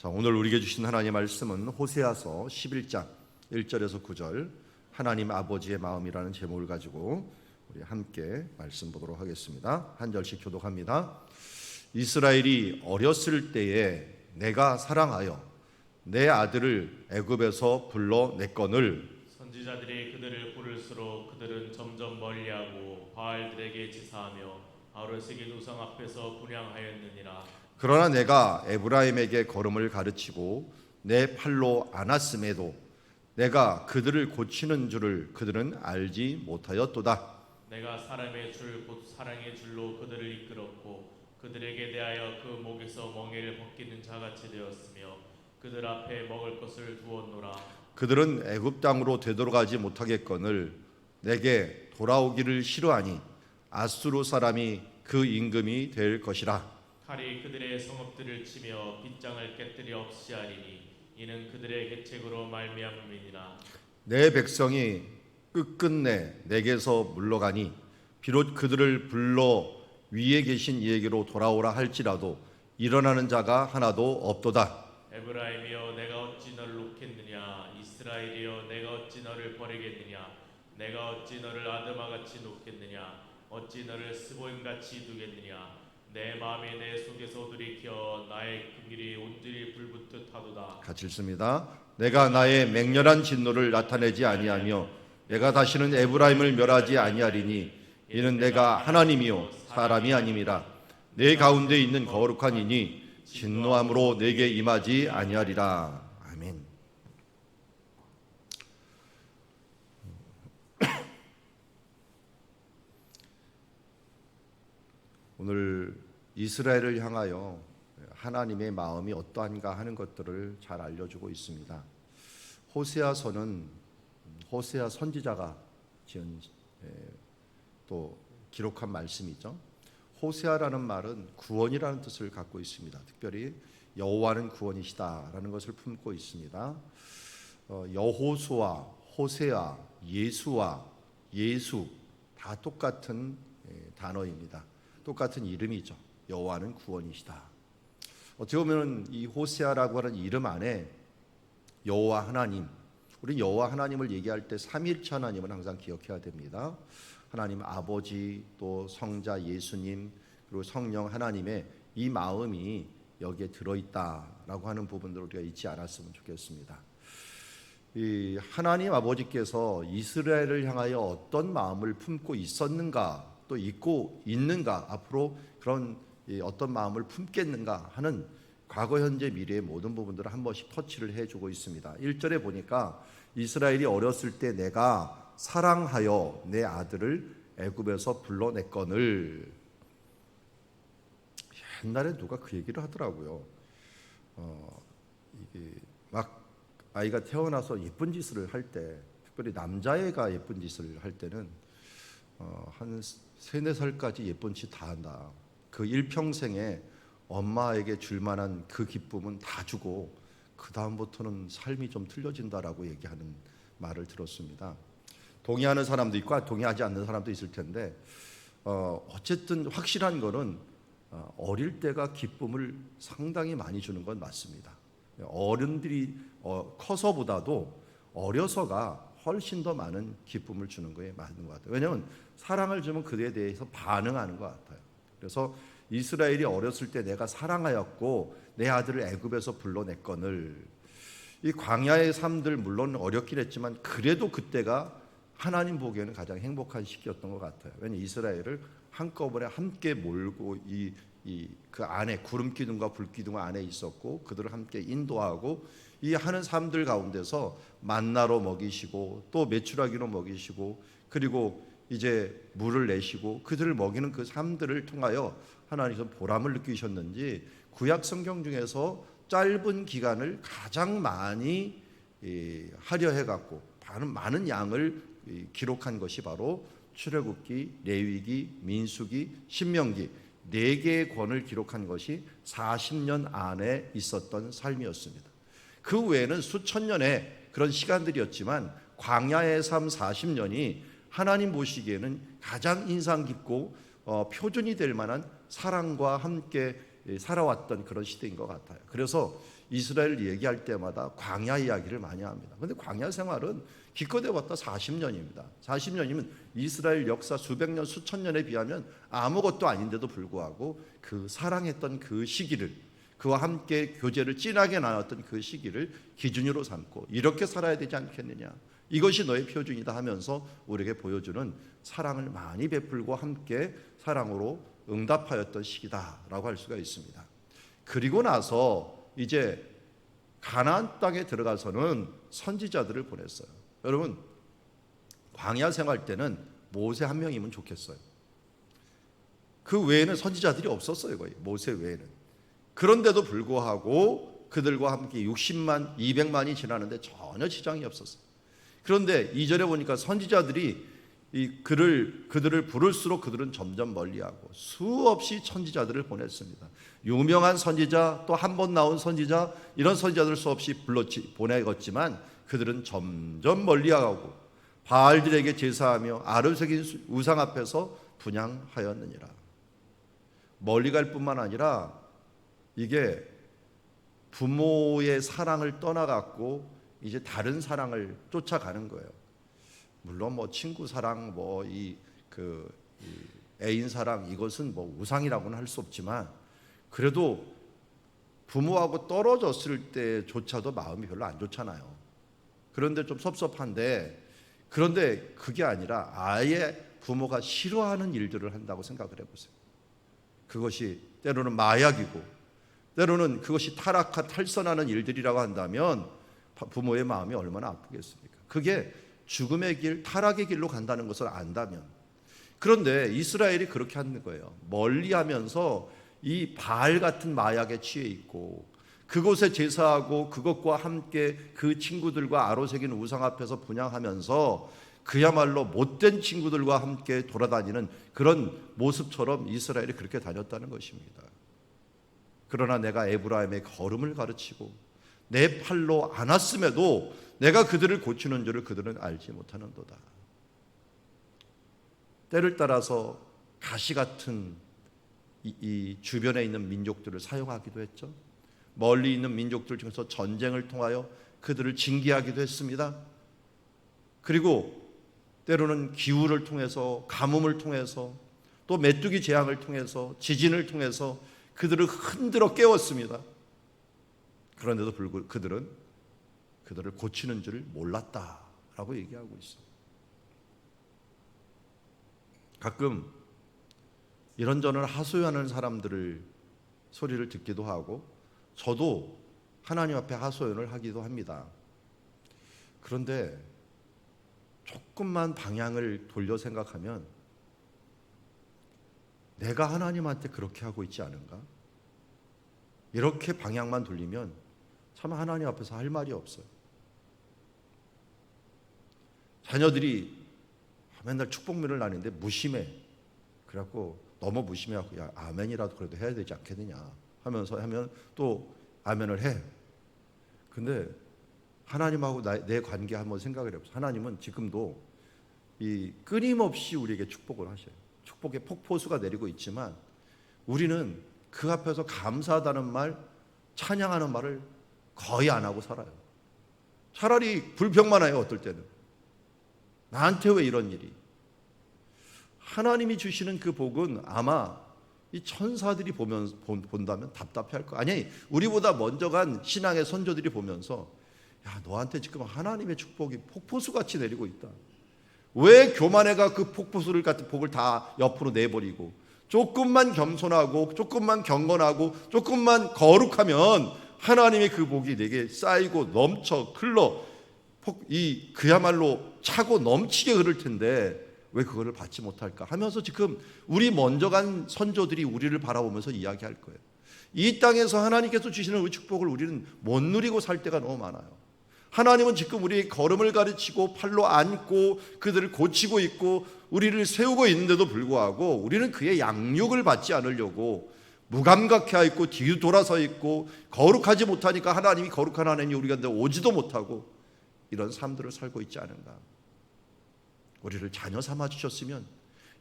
자, 오늘 우리에게 주신 하나님의 말씀은 호세아서 11장 1절에서 9절 하나님 아버지의 마음이라는 제목을 가지고 우리 함께 말씀 보도록 하겠습니다. 한 절씩 교독합니다. 이스라엘이 어렸을 때에 내가 사랑하여 내 아들을 애굽에서 불러냈거늘 선지자들이 그들을 부를수록 그들은 점점 멀리하고 바알들에게 지사하며 아로새긴 우상 앞에서 분향하였느니라. 그러나 내가 에브라임에게 걸음을 가르치고 내 팔로 안았음에도 내가 그들을 고치는 줄을 그들은 알지 못하였도다. 내가 사람의 줄 곧 사랑의 줄로 그들을 이끌었고 그들에게 대하여 그 목에서 멍에를 벗기는 자같이 되었으며 그들 앞에 먹을 것을 두었노라. 그들은 애굽 땅으로 되돌아가지 못하겠거늘 내게 돌아오기를 싫어하니 아수르 사람이 그 임금이 될 것이라. 칼이 그들의 성읍들을 치며 빗장을 깨뜨려 없이 하리니 이는 그들의 계책으로 말미암음이니라. 내 백성이 끝끝내 내게서 물러가니 비록 그들을 불러 위에 계신 이에게로 돌아오라 할지라도 일어나는 자가 하나도 없도다. 에브라임이여 내가 어찌 너를 놓겠느냐. 이스라엘이여 내가 어찌 너를 버리겠느냐. 내가 어찌 너를 아드마같이 놓겠느냐. 어찌 너를 스보임같이 두겠느냐. 내 마음이 내 속에서 들이켜 나의 긍휼이 온전히 불붙듯 하도다. 같이 읽습니다. 내가 나의 맹렬한 진노를 나타내지 아니하며 내가 다시는 에브라임을 멸하지 아니하리니 이는 내가 하나님이요 사람이 아님이라. 내 가운데 있는 거룩한 이니 진노함으로 내게 임하지 아니하리라. 아멘. 오늘 이스라엘을 향하여 하나님의 마음이 어떠한가 하는 것들을 잘 알려주고 있습니다. 호세아서는 호세아 선지자가 지은 또 기록한 말씀이죠. 호세아라는 말은 구원이라는 뜻을 갖고 있습니다. 특별히 여호와는 구원이시다라는 것을 품고 있습니다. 여호수아, 호세아, 예수와 예수 다 똑같은 단어입니다. 똑같은 이름이죠. 여호와는 구원이시다. 어떻게 보면 이 호세아라고 하는 이름 안에 여호와 하나님, 우리 여호와 하나님을 얘기할 때 삼위일체 하나님을 항상 기억해야 됩니다. 하나님 아버지, 또 성자 예수님, 그리고 성령 하나님의 이 마음이 여기에 들어있다라고 하는 부분들을 우리가 잊지 않았으면 좋겠습니다. 이 하나님 아버지께서 이스라엘을 향하여 어떤 마음을 품고 있었는가, 또 있고 있는가, 앞으로 그런 어떤 마음을 품겠는가 하는 과거, 현재, 미래의 모든 부분들을 한 번씩 터치를 해주고 있습니다. 1절에 보니까 이스라엘이 어렸을 때 내가 사랑하여 내 아들을 애굽에서 불러냈거늘. 옛날에 누가 그 얘기를 하더라고요. 이게 막 아이가 태어나서 예쁜 짓을 할 때, 특별히 남자애가 예쁜 짓을 할 때는 한 3, 4살까지 예쁜 짓 다 한다. 그 일평생에 엄마에게 줄 만한 그 기쁨은 다 주고 그 다음부터는 삶이 좀 틀려진다라고 얘기하는 말을 들었습니다. 동의하는 사람도 있고 동의하지 않는 사람도 있을 텐데 어쨌든 확실한 거는 어릴 때가 기쁨을 상당히 많이 주는 건 맞습니다. 어른들이 커서보다도 어려서가 훨씬 더 많은 기쁨을 주는 거에 맞는 것 같아요. 왜냐하면 사랑을 주면 그에 대해서 반응하는 것 같아요. 그래서 이스라엘이 어렸을 때 내가 사랑하였고 내 아들을 애굽에서 불러냈거늘. 이 광야의 삶들 물론 어렵긴 했지만 그래도 그때가 하나님 보기에는 가장 행복한 시기였던 것 같아요. 왜냐하면 이스라엘을 한꺼번에 함께 몰고 그 안에 구름 기둥과 불 기둥 안에 있었고 그들을 함께 인도하고 이 하는 삶들 가운데서 만나로 먹이시고 또 메추라기로 먹이시고 그리고 이제 물을 내시고 그들을 먹이는 그 삶들을 통하여 하나님께서 보람을 느끼셨는지 구약 성경 중에서 짧은 기간을 가장 많이 하려 해갖고 많은 양을 기록한 것이 바로 출애굽기, 레위기, 민수기, 신명기 4개의 권을 기록한 것이 40년 안에 있었던 삶이었습니다. 그 외에는 수천 년의 그런 시간들이었지만 광야의 삶 40년이 하나님 보시기에는 가장 인상 깊고 표준이 될 만한 사랑과 함께 살아왔던 그런 시대인 것 같아요. 그래서 이스라엘 얘기할 때마다 광야 이야기를 많이 합니다. 그런데 광야 생활은 기껏 해봤다 40년입니다. 40년이면 이스라엘 역사 수백 년, 수천 년에 비하면 아무것도 아닌데도 불구하고 그 사랑했던 그 시기를, 그와 함께 교제를 진하게 나눴던 그 시기를 기준으로 삼고 이렇게 살아야 되지 않겠느냐, 이것이 너의 표준이다 하면서 우리에게 보여주는 사랑을 많이 베풀고 함께 사랑으로 응답하였던 시기다라고 할 수가 있습니다. 그리고 나서 이제 가나안 땅에 들어가서는 선지자들을 보냈어요. 여러분, 광야 생활 때는 모세 한 명이면 좋겠어요. 그 외에는 선지자들이 없었어요. 거의 모세 외에는. 그런데도 불구하고 그들과 함께 60만 200만이 지나는데 전혀 지장이 없었어요. 그런데 2절에 보니까 선지자들이 그들을 부를수록 그들은 점점 멀리하고 수없이 선지자들을 보냈습니다. 유명한 선지자, 또 한 번 나온 선지자, 이런 선지자들 수없이 보내었지만 그들은 점점 멀리하고 바알들에게 제사하며 아르색인 우상 앞에서 분향하였느니라. 멀리 갈 뿐만 아니라 이게 부모의 사랑을 떠나갖고 이제 다른 사랑을 쫓아가는 거예요. 물론 뭐 친구 사랑, 뭐 이 애인 사랑, 이것은 뭐 우상이라고는 할 수 없지만 그래도 부모하고 떨어졌을 때조차도 마음이 별로 안 좋잖아요. 그런데 좀 섭섭한데, 그런데 그게 아니라 아예 부모가 싫어하는 일들을 한다고 생각을 해보세요. 그것이 때로는 마약이고 때로는 그것이 탈선하는 일들이라고 한다면 부모의 마음이 얼마나 아프겠습니까? 그게 죽음의 길, 타락의 길로 간다는 것을 안다면. 그런데 이스라엘이 그렇게 하는 거예요. 멀리하면서 이 바알 같은 마약에 취해 있고 그곳에 제사하고 그것과 함께 그 친구들과 아로새긴 우상 앞에서 분향하면서 그야말로 못된 친구들과 함께 돌아다니는 그런 모습처럼 이스라엘이 그렇게 다녔다는 것입니다. 그러나 내가 에브라임의 걸음을 가르치고 내 팔로 안았음에도 내가 그들을 고치는 줄을 그들은 알지 못하는도다. 때를 따라서 가시 같은 이 주변에 있는 민족들을 사용하기도 했죠. 멀리 있는 민족들 중에서 전쟁을 통하여 그들을 징계하기도 했습니다. 그리고 때로는 기후를 통해서, 가뭄을 통해서, 또 메뚜기 재앙을 통해서, 지진을 통해서 그들을 흔들어 깨웠습니다. 그런데도 불구하고 그들을 고치는 줄을 몰랐다라고 얘기하고 있습니다. 가끔 이런저런 하소연하는 사람들을 소리를 듣기도 하고 저도 하나님 앞에 하소연을 하기도 합니다. 그런데 조금만 방향을 돌려 생각하면 내가 하나님한테 그렇게 하고 있지 않은가? 이렇게 방향만 돌리면 참 하나님 앞에서 할 말이 없어요. 자녀들이 맨날 축복문을 나누는데 무심해. 그래갖고 너무 무심해갖고 야 아멘이라도 그래도 해야 되지 않겠느냐 하면서 하면 또 아멘을 해. 근데 하나님하고 내 관계 한번 생각을 해보세요. 하나님은 지금도 이 끊임없이 우리에게 축복을 하셔요. 축복의 폭포수가 내리고 있지만 우리는 그 앞에서 감사하다는 말, 찬양하는 말을 거의 안 하고 살아요. 차라리 불평만 해요. 어떨 때는 나한테 왜 이런 일이. 하나님이 주시는 그 복은 아마 이 천사들이 본다면 답답해할 거야. 아니, 우리보다 먼저 간 신앙의 선조들이 보면서 야 너한테 지금 하나님의 축복이 폭포수같이 내리고 있다. 왜 교만해가 그 폭포수를 같은 복을 다 옆으로 내버리고 조금만 겸손하고 조금만 경건하고 조금만 거룩하면 하나님의 그 복이 내게 쌓이고 넘쳐 흘러 그야말로 차고 넘치게 흐를 텐데 왜 그거를 받지 못할까 하면서 지금 우리 먼저 간 선조들이 우리를 바라보면서 이야기할 거예요. 이 땅에서 하나님께서 주시는 그 축복을 우리는 못 누리고 살 때가 너무 많아요. 하나님은 지금 우리의 걸음을 가르치고 팔로 안고 그들을 고치고 있고 우리를 세우고 있는데도 불구하고 우리는 그의 양육을 받지 않으려고 무감각해 있고 뒤로 돌아서 있고 거룩하지 못하니까 하나님이 거룩한 하나님이 우리가 오지도 못하고 이런 삶들을 살고 있지 않은가. 우리를 자녀 삼아 주셨으면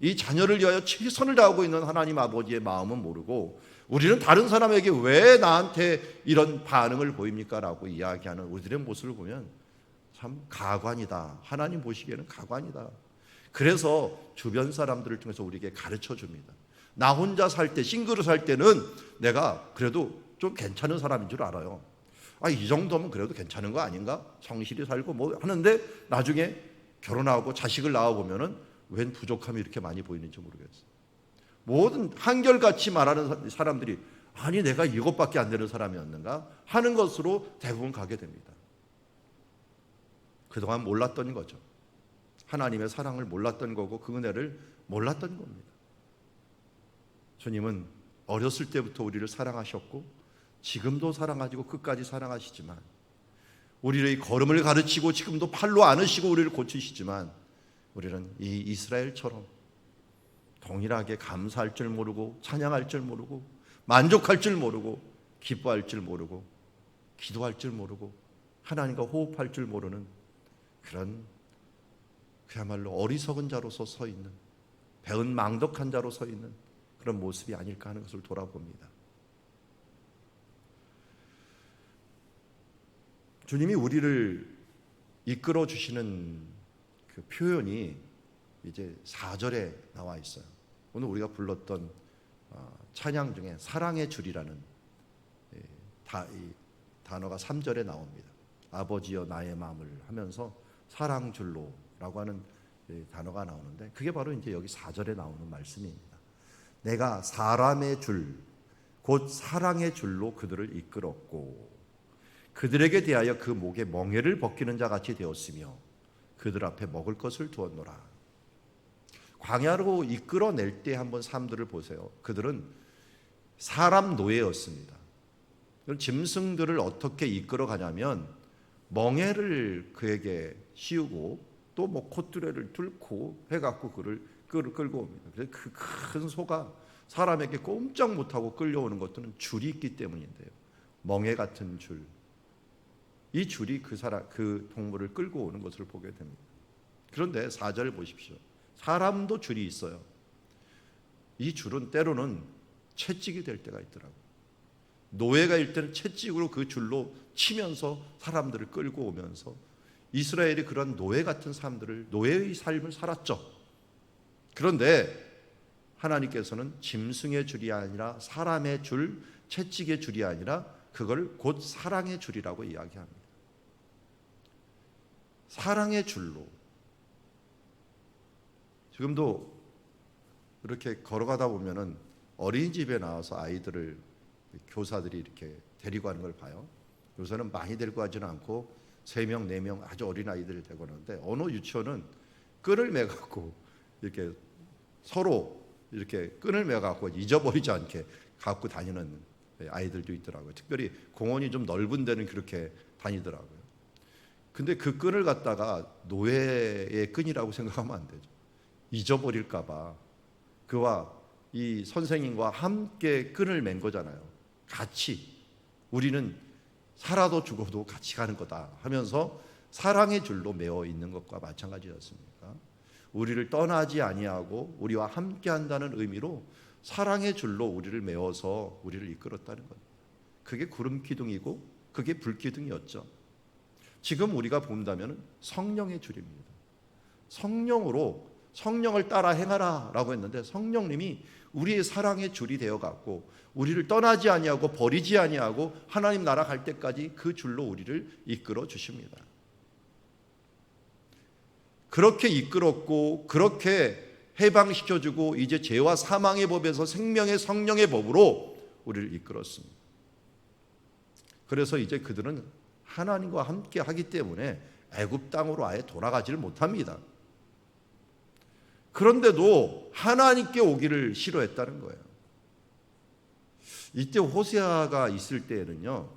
이 자녀를 위하여 최선을 다하고 있는 하나님 아버지의 마음은 모르고 우리는 다른 사람에게 왜 나한테 이런 반응을 보입니까? 라고 이야기하는 우리들의 모습을 보면 참 가관이다. 하나님 보시기에는 가관이다. 그래서 주변 사람들을 통해서 우리에게 가르쳐 줍니다. 나 혼자 살 때, 싱글로 살 때는 내가 그래도 좀 괜찮은 사람인 줄 알아요. 이 정도면 그래도 괜찮은 거 아닌가? 성실히 살고 뭐 하는데 나중에 결혼하고 자식을 낳아보면은 웬 부족함이 이렇게 많이 보이는지 모르겠어요. 모든 한결같이 말하는 사람들이 아니 내가 이것밖에 안 되는 사람이었는가 하는 것으로 대부분 가게 됩니다. 그동안 몰랐던 거죠. 하나님의 사랑을 몰랐던 거고 그 은혜를 몰랐던 겁니다. 주님은 어렸을 때부터 우리를 사랑하셨고 지금도 사랑하시고 끝까지 사랑하시지만 우리의 걸음을 가르치고 지금도 팔로 안으시고 우리를 고치시지만 우리는 이 이스라엘처럼 동일하게 감사할 줄 모르고 찬양할 줄 모르고 만족할 줄 모르고 기뻐할 줄 모르고 기도할 줄 모르고 하나님과 호흡할 줄 모르는 그런 그야말로 어리석은 자로서 서 있는 배은 망덕한 자로 서 있는 그런 모습이 아닐까 하는 것을 돌아봅니다. 주님이 우리를 이끌어 주시는 그 표현이 이제 4절에 나와 있어요. 오늘 우리가 불렀던 찬양 중에 사랑의 줄이라는 이 단어가 3절에 나옵니다. 아버지여 나의 마음을 하면서 사랑 줄로라고 하는 단어가 나오는데 그게 바로 이제 여기 4절에 나오는 말씀입니다. 내가 사람의 줄, 곧 사랑의 줄로 그들을 이끌었고 그들에게 대하여 그 목에 멍에를 벗기는 자 같이 되었으며 그들 앞에 먹을 것을 두었노라. 광야로 이끌어낼 때 한번 삶들을 보세요. 그들은 사람 노예였습니다. 짐승들을 어떻게 이끌어 가냐면 멍에를 그에게 씌우고 또 뭐 콧뚜레를 뚫고 해갖고 그를 끌고 옵니다. 그래서 그 큰 소가 사람에게 꼼짝 못하고 끌려오는 것들은 줄이 있기 때문인데요. 멍에 같은 줄. 이 줄이 그 동물을 끌고 오는 것을 보게 됩니다. 그런데 4절 보십시오. 사람도 줄이 있어요. 이 줄은 때로는 채찍이 될 때가 있더라고요. 노예가 일 때는 채찍으로 그 줄로 치면서 사람들을 끌고 오면서 이스라엘이 그런 노예 같은 사람들을 노예의 삶을 살았죠. 그런데 하나님께서는 짐승의 줄이 아니라 사람의 줄, 채찍의 줄이 아니라 그걸 곧 사랑의 줄이라고 이야기합니다. 사랑의 줄로. 지금도 이렇게 걸어가다 보면은 어린이집에 나와서 아이들을 교사들이 이렇게 데리고 가는 걸 봐요. 요새는 많이 데리고 가지는 않고 3명, 4명 아주 어린 아이들을 데리고 가는데 어느 유치원은 끈을 매갖고 이렇게 서로 이렇게 끈을 매갖고 잊어버리지 않게 갖고 다니는 아이들도 있더라고요. 특별히 공원이 좀 넓은 데는 그렇게 다니더라고요. 근데 그 끈을 갖다가 노예의 끈이라고 생각하면 안 되죠. 잊어버릴까 봐 그와 이 선생님과 함께 끈을 맨 거잖아요. 같이 우리는 살아도 죽어도 같이 가는 거다 하면서 사랑의 줄로 매어 있는 것과 마찬가지였습니까? 우리를 떠나지 아니하고 우리와 함께 한다는 의미로 사랑의 줄로 우리를 메워서 우리를 이끌었다는 것. 그게 구름 기둥이고 그게 불 기둥이었죠. 지금 우리가 본다면 성령의 줄입니다. 성령으로 성령을 따라 행하라 라고 했는데 성령님이 우리의 사랑의 줄이 되어갖고 우리를 떠나지 아니하고 버리지 아니하고 하나님 나라 갈 때까지 그 줄로 우리를 이끌어 주십니다. 그렇게 이끌었고 그렇게 해방시켜주고 이제 죄와 사망의 법에서 생명의 성령의 법으로 우리를 이끌었습니다. 그래서 이제 그들은 하나님과 함께 하기 때문에 애굽 땅으로 아예 돌아가지를 못합니다. 그런데도 하나님께 오기를 싫어했다는 거예요. 이때 호세아가 있을 때에는요,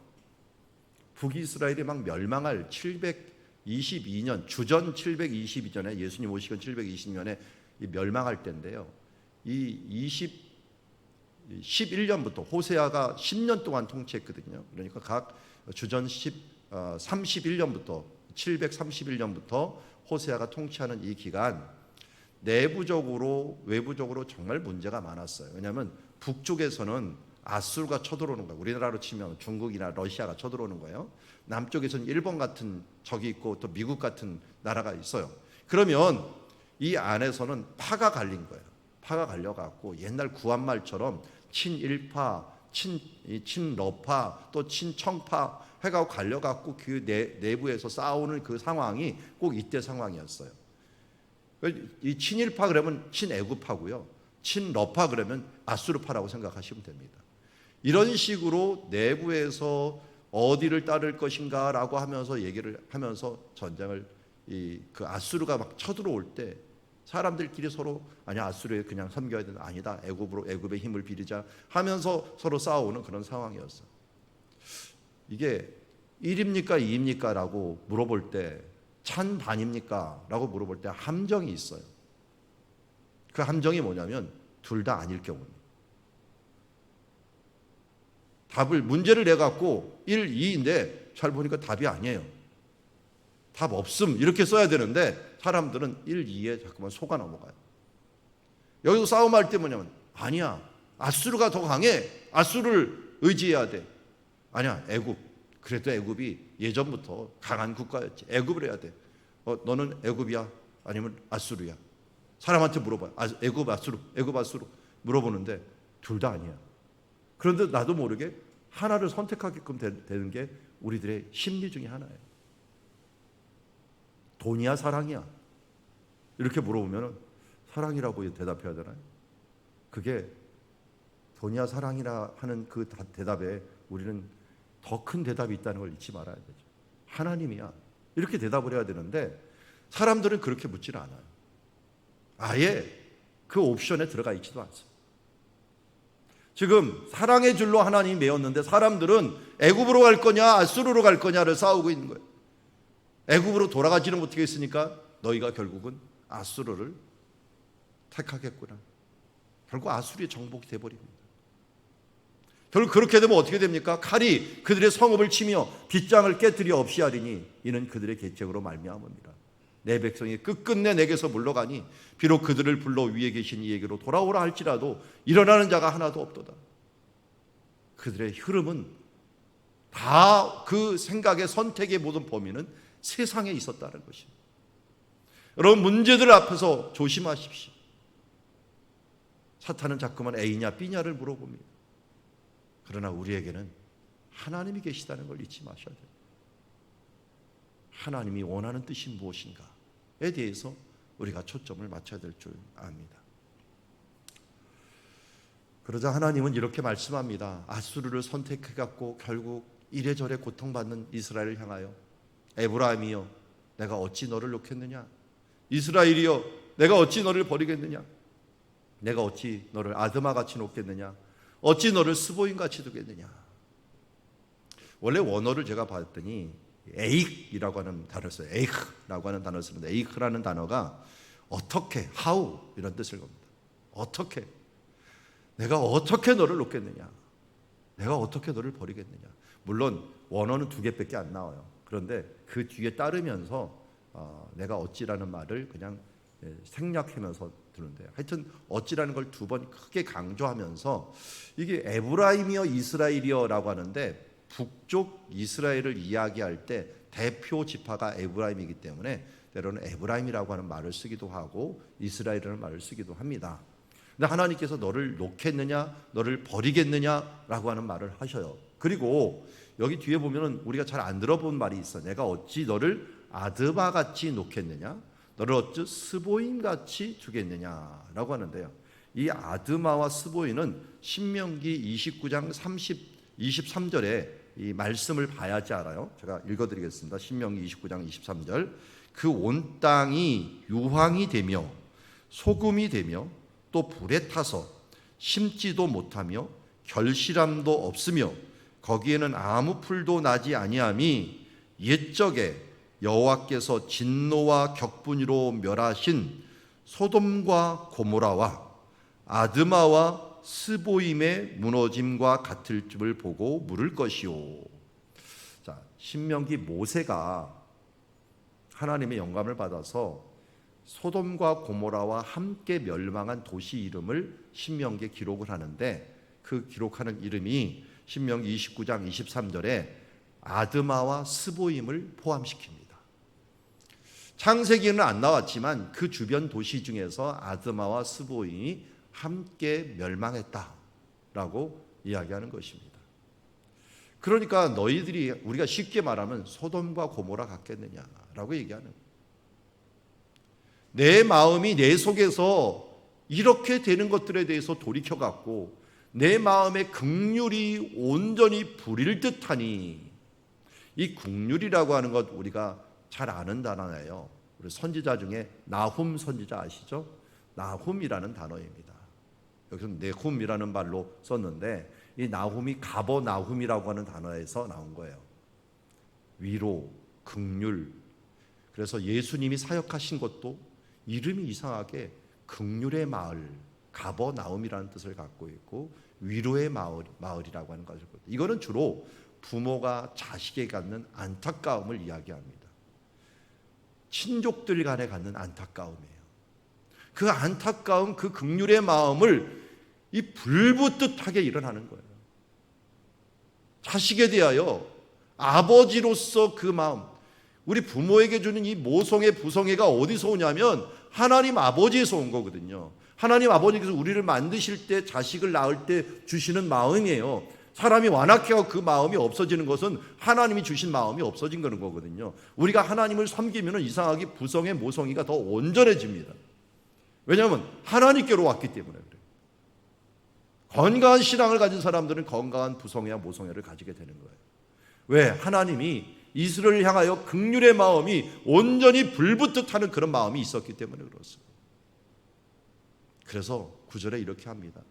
북이스라엘이 막 멸망할 722년, 주전 722년에 예수님 오시건 720년에 멸망할 때인데요. 이 11년부터 호세아가 10년 동안 통치했거든요. 그러니까 각 주전 31년부터 731년부터 호세아가 통치하는 이 기간 내부적으로 외부적으로 정말 문제가 많았어요. 왜냐하면 북쪽에서는 아수르가 쳐들어오는 거예요. 우리나라로 치면 중국이나 러시아가 쳐들어오는 거예요. 남쪽에서는 일본 같은 적이 있고 또 미국 같은 나라가 있어요. 그러면 이 안에서는 파가 갈린 거예요. 파가 갈려갖고 옛날 구한말처럼 친일파, 친러파, 또 친청파 해가고 갈려갖고 그 내부에서 싸우는 그 상황이 꼭 이때 상황이었어요. 이 친일파 그러면 친애굽파고요. 친러파 그러면 아수르파라고 생각하시면 됩니다. 이런 식으로 내부에서 어디를 따를 것인가라고 하면서 얘기를 하면서 전쟁을 그 아수르가 막 쳐들어올 때 사람들끼리 서로 아니야 아수르에 그냥 섬겨야 된다 아니다 애굽의 힘을 빌리자 하면서 서로 싸우는 그런 상황이었어요. 이게 1입니까 2입니까 라고 물어볼 때 찬반입니까 라고 물어볼 때 함정이 있어요. 그 함정이 뭐냐면 둘 다 아닐 경우입니다. 문제를 내갖고 1, 2인데 잘 보니까 답이 아니에요. 답 없음 이렇게 써야 되는데 사람들은 1, 2에 자꾸만 속아 넘어가요. 여기서 싸움할 때 뭐냐면 아니야 아수르가 더 강해. 아수르를 의지해야 돼. 아니야 애굽. 그래도 애굽이 예전부터 강한 국가였지. 애굽을 해야 돼. 너는 애굽이야? 아니면 아수르야? 사람한테 물어봐요. 애굽 아수르 물어보는데 둘 다 아니야. 그런데 나도 모르게 하나를 선택하게끔 되는 게 우리들의 심리 중에 하나예요. 돈이야 사랑이야? 이렇게 물어보면 사랑이라고 대답해야 되나요? 그게 돈이야 사랑이라 하는 그 대답에 우리는 더 큰 대답이 있다는 걸 잊지 말아야 되죠. 하나님이야. 이렇게 대답을 해야 되는데 사람들은 그렇게 묻지는 않아요. 아예 그 옵션에 들어가 있지도 않습니다. 지금 사랑의 줄로 하나님이 메었는데 사람들은 애굽으로 갈 거냐 아수르로 갈 거냐를 싸우고 있는 거예요. 애굽으로 돌아가지는 못하겠으니까 너희가 결국은 아수르를 택하겠구나. 결국 아수르의 정복이 돼버립니다. 결국 그렇게 되면 어떻게 됩니까? 칼이 그들의 성읍을 치며 빗장을 깨뜨려 없이 하리니 이는 그들의 계책으로 말미암음이라. 내 백성이 끝끝내 내게서 물러가니 비록 그들을 불러 위에 계신 이에게로 돌아오라 할지라도 일어나는 자가 하나도 없도다. 그들의 흐름은 다 그 생각의 선택의 모든 범위는 세상에 있었다는 것입니다. 여러분 문제들 앞에서 조심하십시오. 사탄은 자꾸만 A냐 B냐를 물어봅니다. 그러나 우리에게는 하나님이 계시다는 걸 잊지 마셔야 돼요. 하나님이 원하는 뜻이 무엇인가에 대해서 우리가 초점을 맞춰야 될 줄 압니다. 그러자 하나님은 이렇게 말씀합니다. 아수르를 선택해갖고 결국 이래저래 고통받는 이스라엘을 향하여 에브라임이여 내가 어찌 너를 놓겠느냐. 이스라엘이여 내가 어찌 너를 버리겠느냐. 내가 어찌 너를 아드마같이 놓겠느냐. 어찌 너를 스보임같이 두겠느냐. 원래 원어를 제가 봤더니 에이크라고 하는 단어를 써요. 에이크라고 하는 단어를 쓰는데 에이크라는 단어가 어떻게, how 이런 뜻을 겁니다. 어떻게, 내가 어떻게 너를 놓겠느냐. 내가 어떻게 너를 버리겠느냐. 물론 원어는 2개밖에 안 나와요. 그런데 그 뒤에 따르면서 내가 어찌라는 말을 그냥 생략하면서 드는데 하여튼 어찌라는 걸 2번 크게 강조하면서 이게 에브라임이여 이스라엘이여라고 하는데 북쪽 이스라엘을 이야기할 때 대표 지파가 에브라임이기 때문에 때로는 에브라임이라고 하는 말을 쓰기도 하고 이스라엘이라는 말을 쓰기도 합니다. 근데 하나님께서 너를 놓겠느냐 너를 버리겠느냐라고 하는 말을 하셔요. 그리고 여기 뒤에 보면은 우리가 잘 안 들어본 말이 있어. 내가 어찌 너를 아드마같이 놓겠느냐 너를 어찌 스보임같이 두겠느냐라고 하는데요. 이 아드마와 스보임은 신명기 29장 23절에 이 말씀을 봐야지 알아요. 제가 읽어드리겠습니다. 신명기 29장 23절. 그 온 땅이 유황이 되며 소금이 되며 또 불에 타서 심지도 못하며 결실함도 없으며 거기에는 아무 풀도 나지 아니함이 옛적에 여호와께서 진노와 격분으로 멸하신 소돔과 고모라와 아드마와 스보임의 무너짐과 같을 줄을 보고 물을 것이요. 자, 신명기 모세가 하나님의 영감을 받아서 소돔과 고모라와 함께 멸망한 도시 이름을 신명기에 기록을 하는데 그 기록하는 이름이 신명기 29장 23절에 아드마와 스보임을 포함시킵니다. 창세기는 안 나왔지만 그 주변 도시 중에서 아드마와 스보임이 함께 멸망했다라고 이야기하는 것입니다. 그러니까 너희들이, 우리가 쉽게 말하면 소돔과 고모라 같겠느냐라고 얘기하는 거예요. 내 마음이 내 속에서 이렇게 되는 것들에 대해서 돌이켜갖고 내 마음의 긍휼이 온전히 불일 듯하니, 이 긍휼이라고 하는 것 우리가 잘 아는 단어예요. 우리 선지자 중에 나훔 선지자 아시죠? 나훔이라는 단어입니다. 여기서 네훔이라는 말로 썼는데 이 나훔이 가버 나훔이라고 하는 단어에서 나온 거예요. 위로, 긍휼. 그래서 예수님이 사역하신 것도 이름이 이상하게 긍휼의 마을, 가버 나움이라는 뜻을 갖고 있고 위로의 마을이라고 하는 것을. 이거는 주로 부모가 자식에게 갖는 안타까움을 이야기합니다. 친족들 간에 갖는 안타까움이에요. 그 안타까움, 그 긍휼의 마음을 이 불붙듯하게 일어나는 거예요. 자식에 대하여 아버지로서 그 마음, 우리 부모에게 주는 이 모성애, 부성애가 어디서 오냐면 하나님 아버지에서 온 거거든요. 하나님 아버지께서 우리를 만드실 때, 자식을 낳을 때 주시는 마음이에요. 사람이 완악해서 그 마음이 없어지는 것은 하나님이 주신 마음이 없어진 거거든요. 우리가 하나님을 섬기면 이상하게 부성애, 모성애가 더 온전해집니다. 왜냐하면 하나님께로 왔기 때문에 그래요. 건강한 신앙을 가진 사람들은 건강한 부성애와 모성애를 가지게 되는 거예요. 왜? 하나님이 이스라엘을 향하여 긍휼의 마음이 온전히 불붙듯 하는 그런 마음이 있었기 때문에 그렇습니다. 그래서 9절에 이렇게 합니다.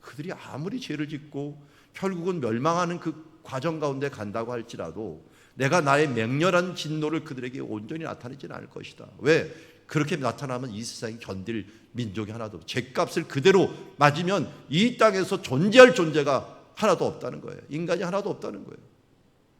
그들이 아무리 죄를 짓고 결국은 멸망하는 그 과정 가운데 간다고 할지라도 내가 나의 맹렬한 진노를 그들에게 온전히 나타내지는 않을 것이다. 왜? 그렇게 나타나면 이 세상에 견딜 민족이 하나도, 죄값을 그대로 맞으면 이 땅에서 존재할 존재가 하나도 없다는 거예요. 인간이 하나도 없다는 거예요.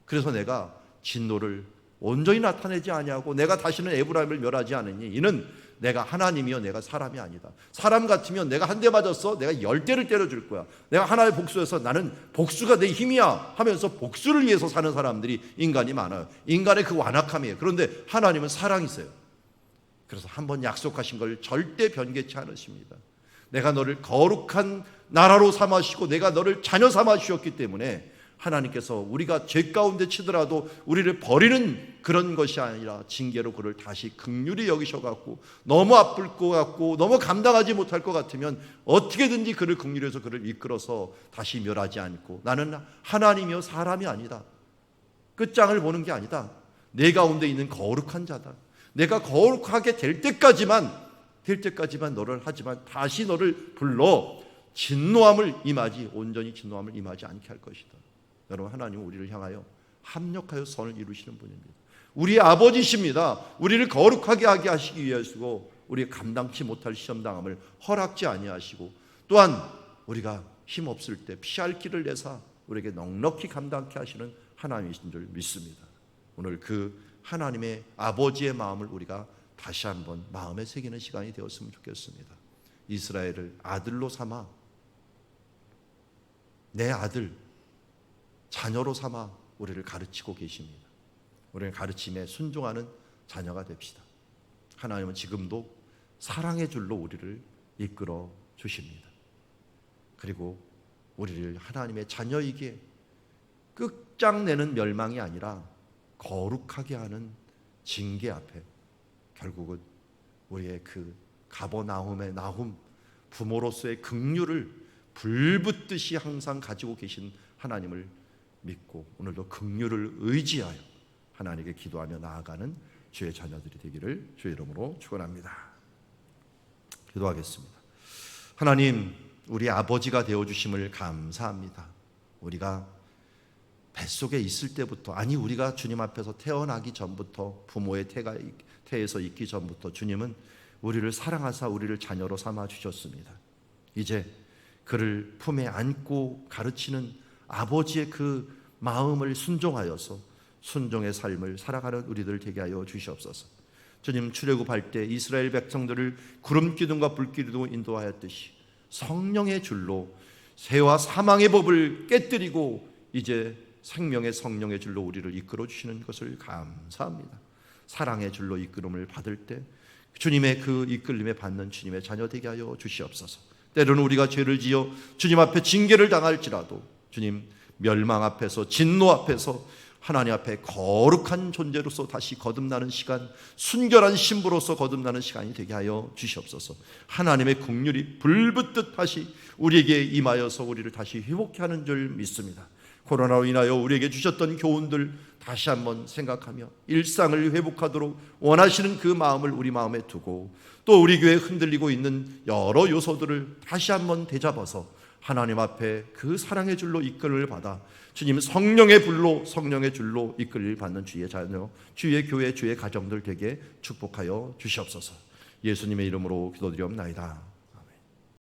그래서 내가 진노를 온전히 나타내지 아니하고 내가 다시는 에브라임을 멸하지 않으니 이는 내가 하나님이요 내가 사람이 아니다. 사람 같으면 내가 한 대 맞았어, 내가 10대를 때려줄 거야. 내가 하나의 복수여서 나는 복수가 내 힘이야 하면서 복수를 위해서 사는 사람들이 인간이 많아요. 인간의 그 완악함이에요. 그런데 하나님은 사랑이세요. 그래서 한번 약속하신 걸 절대 변개치 않으십니다. 내가 너를 거룩한 나라로 삼으시고 내가 너를 자녀 삼아 주셨기 때문에 하나님께서 우리가 죄 가운데 치더라도 우리를 버리는 그런 것이 아니라 징계로 그를 다시 긍휼히 여기셔갖고 너무 아플 것 같고 너무 감당하지 못할 것 같으면 어떻게든지 그를 긍휼해서 그를 이끌어서 다시 멸하지 않고, 나는 하나님이요 사람이 아니다. 끝장을 보는 게 아니다. 내 가운데 있는 거룩한 자다. 내가 거룩하게 될 때까지만 너를 하지만 다시 너를 불러 진노함을 임하지, 온전히 진노함을 임하지 않게 할 것이다. 여러분, 하나님은 우리를 향하여 합력하여 선을 이루시는 분입니다. 우리 아버지십니다. 우리를 거룩하게 하게 하시기 위해서고 우리가 감당치 못할 시험당함을 허락지 아니하시고, 또한 우리가 힘없을 때 피할 길을 내사 우리에게 넉넉히 감당케 하시는 하나님이신 줄 믿습니다. 오늘 그 하나님의 아버지의 마음을 우리가 다시 한번 마음에 새기는 시간이 되었으면 좋겠습니다. 이스라엘을 아들로 삼아, 내 아들, 자녀로 삼아 우리를 가르치고 계십니다. 우리는 가르침에 순종하는 자녀가 됩시다. 하나님은 지금도 사랑의 줄로 우리를 이끌어 주십니다. 그리고 우리를 하나님의 자녀이기에 끝장내는 멸망이 아니라 거룩하게 하는 징계 앞에 결국은 우리의 그 가버나움의 나훔, 부모로서의 긍휼을 불붙듯이 항상 가지고 계신 하나님을 믿고 오늘도 긍휼을 의지하여 하나님께 기도하며 나아가는 주의 자녀들이 되기를 주의 이름으로 축원합니다. 기도하겠습니다. 하나님, 우리 아버지가 되어주심을 감사합니다. 우리가 뱃속에 있을 때부터, 아니 우리가 주님 앞에서 태어나기 전부터, 부모의 태에서 있기 전부터 주님은 우리를 사랑하사 우리를 자녀로 삼아 주셨습니다. 이제 그를 품에 안고 가르치는 아버지의 그 마음을 순종하여서 순종의 삶을 살아가는 우리들 되게 하여 주시옵소서. 주님, 출애굽할 때 이스라엘 백성들을 구름 기둥과 불 기둥으로 인도하였듯이 성령의 줄로 죄와 사망의 법을 깨뜨리고 이제 생명의 성령의 줄로 우리를 이끌어 주시는 것을 감사합니다. 사랑의 줄로 이끌음을 받을 때 주님의 그 이끌림에 받는 주님의 자녀 되게 하여 주시옵소서. 때로는 우리가 죄를 지어 주님 앞에 징계를 당할지라도 주님 멸망 앞에서 진노 앞에서 하나님 앞에 거룩한 존재로서 다시 거듭나는 시간, 순결한 신부로서 거듭나는 시간이 되게 하여 주시옵소서. 하나님의 긍휼이 불붙듯 다시 우리에게 임하여서 우리를 다시 회복케 하는 줄 믿습니다. 코로나로 인하여 우리에게 주셨던 교훈들 다시 한번 생각하며 일상을 회복하도록 원하시는 그 마음을 우리 마음에 두고 또 우리 교회에 흔들리고 있는 여러 요소들을 다시 한번 되잡아서 하나님 앞에 그 사랑의 줄로 이끌을 받아 주님 성령의 불로 성령의 줄로 이끌을 받는 주의 자녀, 주의 교회, 주의 가정들 되게 축복하여 주시옵소서. 예수님의 이름으로 기도드리옵나이다.